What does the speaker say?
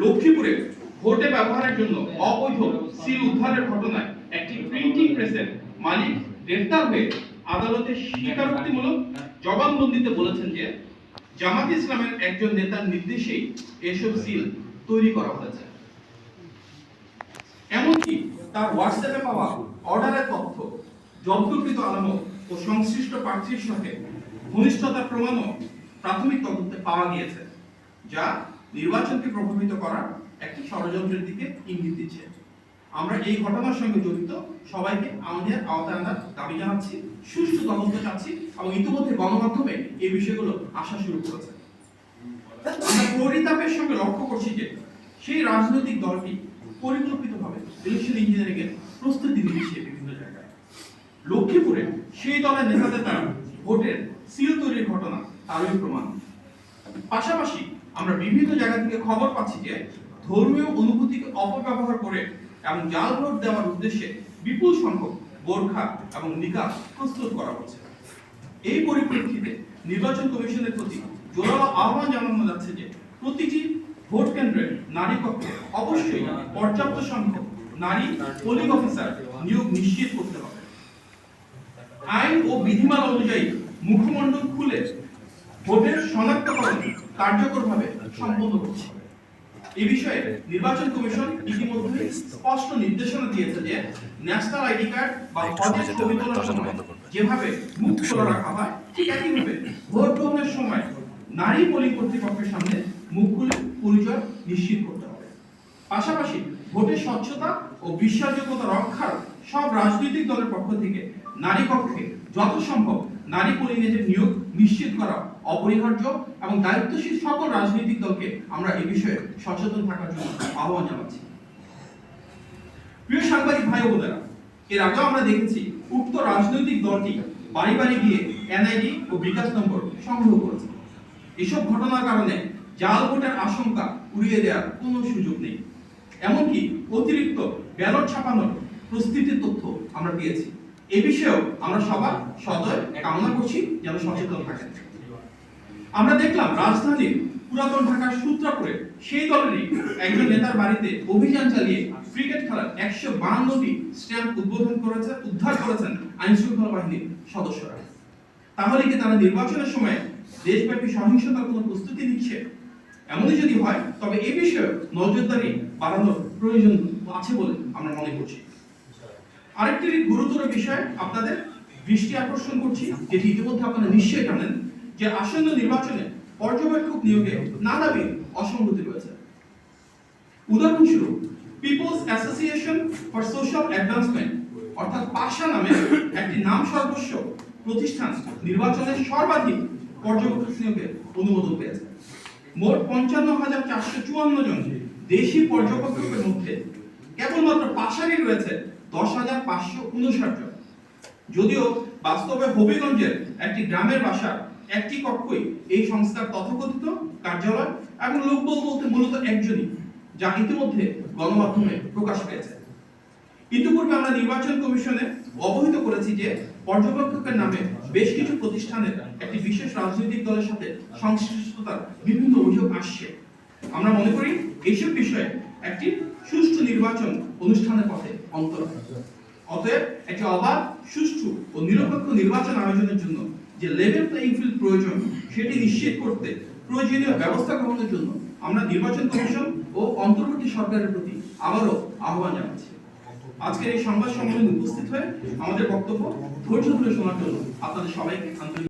লক্ষ্মীপুরে ভোটে ব্যবহারের জন্য অবৈধ সিল উদ্ধারের ঘটনায় একটি প্রিন্টিং প্রেসের মালিক গ্রেফতার হয়ে আদালতে স্বীকারোক্তিমূলক জবানবন্দিতে বলেছেন যে জামাত ইসলামের একজন নেতার নির্দেশেই এসব সিল তৈরি করা হয়েছে। এমনকি তার হোয়াটসঅ্যাপে পাওয়া অর্ডারের তথ্য, জব্দকৃত আলামত ও সংশ্লিষ্ট প্রার্থীর সাথে ঘনিষ্ঠতার প্রমাণও প্রাথমিক তদন্তে পাওয়া গিয়েছে, যা নির্বাচনকে প্রভাবিত করার একটি ষড়যন্ত্রের দিকে ইঙ্গিত দিচ্ছে। আমরা এই ঘটনার সঙ্গে জড়িত সবাইকে আমাদের আওতায় আনার দাবি জানাচ্ছি, সুষ্ঠু তদন্ত চাচ্ছি এবং ইতিমধ্যে গণমাধ্যমে এই বিষয়গুলো আসা শুরু করেছে। আমরা পরিতাপের সঙ্গে লক্ষ্য করছি যে সেই রাজনৈতিক দলটি পরিকল্পিতভাবে ইলেকশন ইঞ্জিনিয়ারিং এর প্রস্তুতি নিচ্ছে বিভিন্ন জায়গায়। লক্ষ্মীপুরে সেই দলের নেতাদের দ্বারা ভোটের সিল তৈরির ঘটনা তারই প্রমাণ। পাশাপাশি আমরা বিভিন্ন জায়গা থেকে খবর পাচ্ছি যে ধর্মীয় অনুভূতিকে অপব্যবহার করে এবং জাল ভোট দেওয়ার উদ্দেশ্যে বিপুল সংখ্যক বোরখা এবং নিকাব প্রস্তুত করা হচ্ছে। এই পরিপ্রেক্ষিতে নির্বাচন কমিশনের প্রতি জোরালো আহ্বান জানানো যাচ্ছে যে প্রতিটি ভোট কেন্দ্রে নারী কক্ষে অবশ্যই পর্যাপ্ত সংখ্যক নারী পোলিং অফিসার নিয়োগ নিশ্চিত করতে হবে। আইন ও বিধিমালা অনুযায়ী মুখমণ্ডল খুলে ভোটের শনাক্তকরণ কার্যকরভাবে সম্পন্ন করছে। এই বিষয়ে নির্বাচন কমিশন ইতিমধ্যে স্পষ্ট নির্দেশনা দিয়েছে যে ন্যাশনাল আইডি কার্ড বা ভোটের ছবি তোলার সময় যেভাবে মুখ খোলা রাখা হয়, ঠিক একইভাবে ভোট গ্রহণের সময় নারী পোলিং কর্তৃপক্ষের সামনে মুখ খুলে পরিচয় নিশ্চিত করতে হবে। পাশাপাশি ভোটের স্বচ্ছতা ও বিশ্বাসযোগ্যতা রক্ষার সব রাজনৈতিক দলের পক্ষ থেকে নারী কক্ষে যত সম্ভব নারী পোলিং এজেন্ট নিয়োগ নিশ্চিত করা অপরিহার্য এবং দায়িত্বশীল সকল রাজনৈতিক দলকে আমরা এই বিষয়ে সচেতন থাকার জন্য আহ্বান জানাচ্ছি। প্রিয় সাংবাদিক ভাই ও বোনেরা, এর আগেও আমরা দেখেছি উক্ত রাজনৈতিক দলটি বাড়ি বাড়ি গিয়ে এনআইডি ও বিকাশ নম্বর সংগ্রহ করেছে। এসব ঘটনার কারণে জাল ভোটের আশঙ্কা উড়িয়ে দেওয়ার কোনো সুযোগ নেই। এমনকি অতিরিক্ত ব্যালট ছাপানোর প্রস্তুতির তথ্য আমরা পেয়েছি। এই বিষয়েও আমরা সবার সদয় কামনা করছি যেন সচেতন থাকেন। আমরা দেখলাম রাজধানীর পুরাতন ঢাকার সূত্রাপুরে সেই দলেরই একজন নেতার বাড়িতে অভিযান চালিয়ে ক্রিকেট খেলার 152টি স্ট্যাম্প উদ্ধার করেছেন আইন শৃঙ্খলা বাহিনীর সদস্যরা। তাহলে কি তারা নির্বাচনের সময় দেশব্যাপী সহিংসতার কোনো প্রস্তুতি নিচ্ছে? এমনই যদি হয় তবে এই বিষয়ে নজরদারি বাড়ানোর প্রয়োজন আছে বলে আমরা মনে করছি। আরেকটি গুরুতর বিষয় আপনাদের দৃষ্টি আকর্ষণ করছি, যেটি ইতিমধ্যে আপনারা নিশ্চয়ই জানেন, যে আসন্ন নির্বাচনে পর্যবেক্ষক নিয়োগে নানাবিধ অসঙ্গতি রয়েছে। উদাহরণস্বরূপ People's Association for Social Advancement অর্থাৎ পাশা নামে একটি নাম সর্বস্ব প্রতিষ্ঠান নির্বাচনের সর্বাধিক পর্যবেক্ষক নিয়োগের অনুমোদন পেয়েছে। মোট 55,454 জন দেশি পর্যবেক্ষকের মধ্যে কেবলমাত্র পাশারই রয়েছে 10,559 জন। যদিও বাস্তবে হবিগঞ্জের একটি গ্রামের বাসা একটি কক্ষই এই সংস্থার তথাকথিত কার্যালয় এবং লোকবল বলতে মূলত একজনই, যা ইতিমধ্যে গণমাধ্যমে প্রকাশ পেয়েছে। ইতিপূর্বে আমরা নির্বাচন কমিশনে অবহিত করেছি যে পর্যবেক্ষকের নামে বেশ কিছু প্রতিষ্ঠানের একটি বিশেষ রাজনৈতিক দলের সাথে সংশ্লিষ্টতার বিভিন্ন অভিযোগ আসছে। আমরা মনে করি এইসব বিষয়ে একটি সুষ্ঠু নির্বাচন অনুষ্ঠানের পথে অন্তর। অতএব একটি অবাধ, সুষ্ঠু ও নিরপেক্ষ নির্বাচন আয়োজনের জন্য যে লেভেল প্লেইং ফিল্ড প্রয়োজন সেটি নিশ্চিত করতে প্রয়োজনীয় ব্যবস্থা গ্রহণের জন্য আমরা নির্বাচন কমিশন ও অন্তর্বর্তী সরকারের প্রতি আবারও আহ্বান জানাচ্ছি। আজকের এই সংবাদ সম্মেলনে উপস্থিত হয়ে আমাদের বক্তব্য ধৈর্য ধরে শোনার জন্য আপনাদের সবাইকে আন্তরিক